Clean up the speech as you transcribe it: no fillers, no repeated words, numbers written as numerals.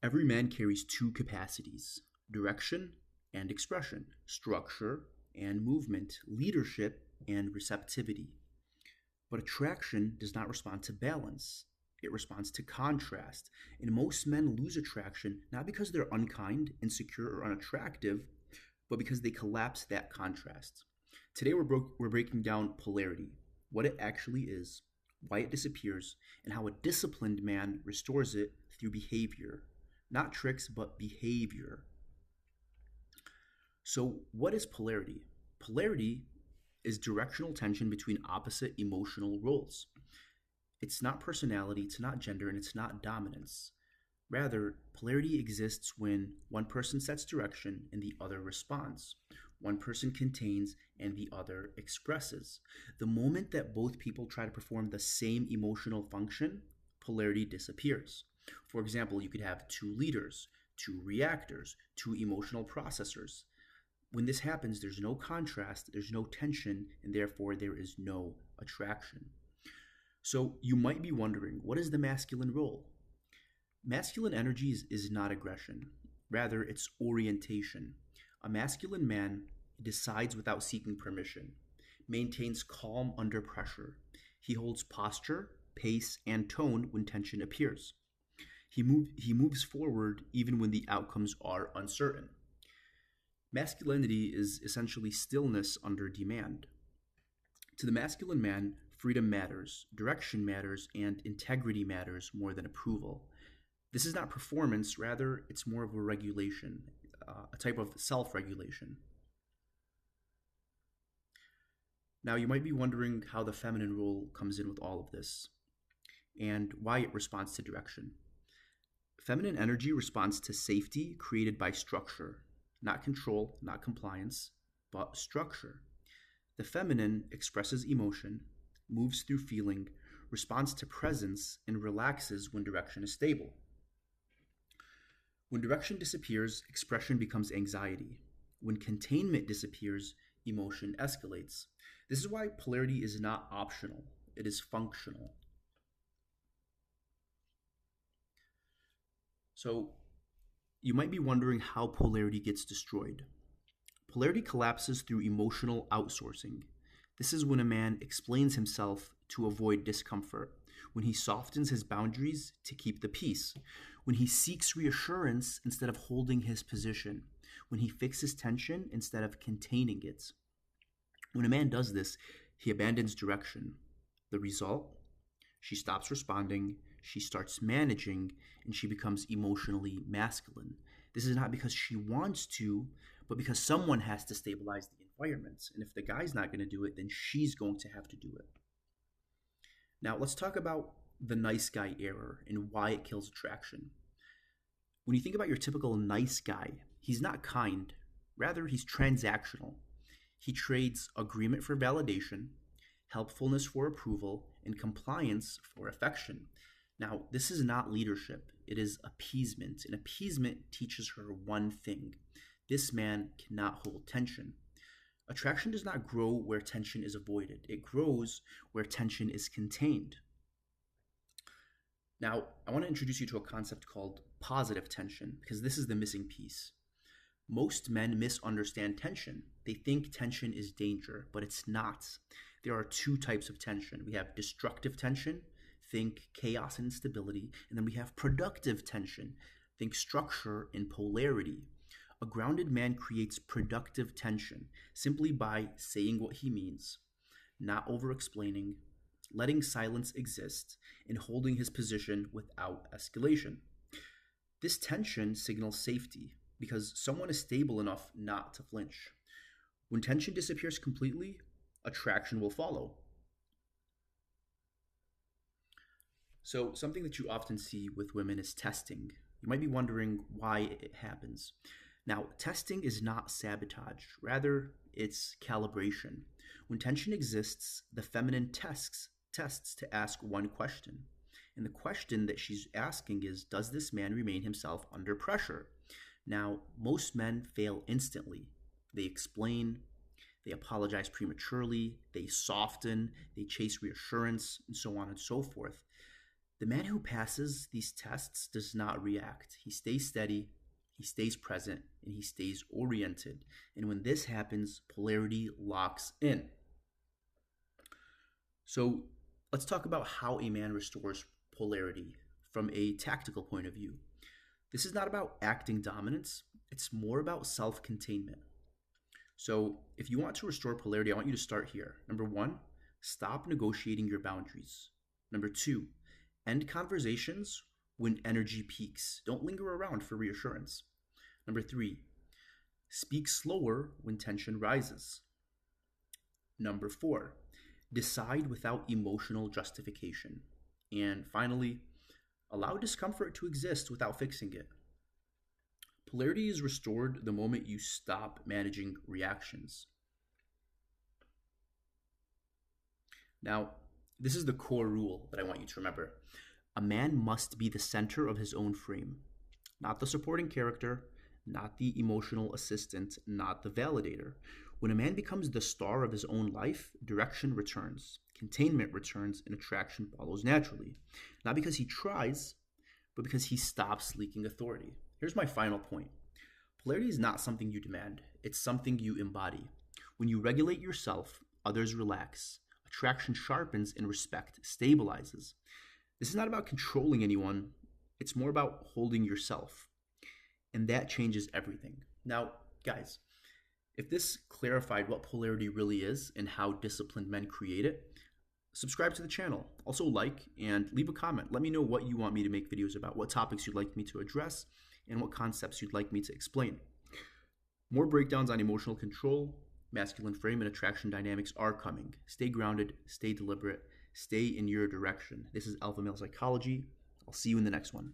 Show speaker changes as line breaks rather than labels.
Every man carries two capacities: direction and expression, structure and movement, leadership and receptivity. But attraction does not respond to balance, it responds to contrast. And most men lose attraction not because they're unkind, insecure, or unattractive, but because they collapse that contrast. Today we're breaking down polarity, what it actually is, why it disappears, and how a disciplined man restores it through behavior. Not tricks, but behavior. So, what is polarity? Polarity is directional tension between opposite emotional roles. It's not personality, it's not gender, and it's not dominance. Rather, polarity exists when one person sets direction and the other responds. One person contains and the other expresses. The moment that both people try to perform the same emotional function, polarity disappears. For example, you could have two leaders, two reactors, two emotional processors. When this happens, there's no contrast, there's no tension, and therefore there is no attraction. So you might be wondering, what is the masculine role? Masculine energy is not aggression. Rather, it's orientation. A masculine man decides without seeking permission, maintains calm under pressure. He holds posture, pace, and tone when tension appears. He moves forward even when the outcomes are uncertain. Masculinity is essentially stillness under demand. To the masculine man, freedom matters, direction matters, and integrity matters more than approval. This is not performance, rather, it's more of a regulation, a type of self regulation. Now, you might be wondering how the feminine role comes in with all of this and why it responds to direction. Feminine energy responds to safety created by structure, not control, not compliance, but structure. The feminine expresses emotion, moves through feeling, responds to presence, and relaxes when direction is stable. When direction disappears, expression becomes anxiety. When containment disappears, emotion escalates. This is why polarity is not optional, it is functional. So, you might be wondering how polarity gets destroyed. Polarity collapses through emotional outsourcing. This is when a man explains himself to avoid discomfort, when he softens his boundaries to keep the peace, when he seeks reassurance instead of holding his position, when he fixes tension instead of containing it. When a man does this, he abandons direction. The result? She stops responding, she starts managing, and she becomes emotionally masculine. This is not because she wants to, but because someone has to stabilize the environment. And if the guy's not going to do it, then she's going to have to do it. Now, let's talk about the nice guy error and why it kills attraction. When you think about your typical nice guy, he's not kind. Rather, he's transactional. He trades agreement for validation, helpfulness for approval, and compliance for affection. Now, this is not leadership, it is appeasement. And appeasement teaches her one thing: this man cannot hold tension. Attraction does not grow where tension is avoided, it grows where tension is contained. Now, I want to introduce you to a concept called positive tension, because this is the missing piece. Most men misunderstand tension. They think tension is danger, but it's not. There are two types of tension. We have destructive tension, think chaos and instability, and then we have productive tension, think structure and polarity. A grounded man creates productive tension simply by saying what he means, not over explaining, letting silence exist, and holding his position without escalation. This tension signals safety because someone is stable enough not to flinch. When tension disappears completely, attraction will follow. So, something that you often see with women is testing. You might be wondering why it happens. Now, testing is not sabotage, rather, it's calibration. When tension exists, the feminine tests to ask one question. And the question that she's asking is, does this man remain himself under pressure? Now, most men fail instantly. They explain, they apologize prematurely, they soften, they chase reassurance, and so on and so forth. The man who passes these tests does not react. He stays steady, he stays present, and he stays oriented. And when this happens, polarity locks in. So let's talk about how a man restores polarity from a tactical point of view. This is not about acting dominance, it's more about self containment. So if you want to restore polarity, I want you to start here. Number one, stop negotiating your boundaries. Number two, end conversations when energy peaks. Don't linger around for reassurance. Number three, speak slower when tension rises. Number four, decide without emotional justification. And finally, allow discomfort to exist without fixing it. Polarity is restored the moment you stop managing reactions. Now, this is the core rule that I want you to remember. A man must be the center of his own frame, not the supporting character, not the emotional assistant, not the validator. When a man becomes the star of his own life, direction returns, containment returns, and attraction follows naturally. Not because he tries, but because he stops leaking authority. Here's my final point. Polarity is not something you demand, it's something you embody. When you regulate yourself, others relax. Attraction sharpens and respect stabilizes. This is not about controlling anyone, it's more about holding yourself. And that changes everything. Now, guys, if this clarified what polarity really is and how disciplined men create it, subscribe to the channel. Also like and leave a comment. Let me know what you want me to make videos about, what topics you'd like me to address, and what concepts you'd like me to explain. More breakdowns on emotional control, masculine frame, and attraction dynamics are coming. Stay grounded, stay deliberate, stay in your direction. This is Alpha Male Psychology. I'll see you in the next one.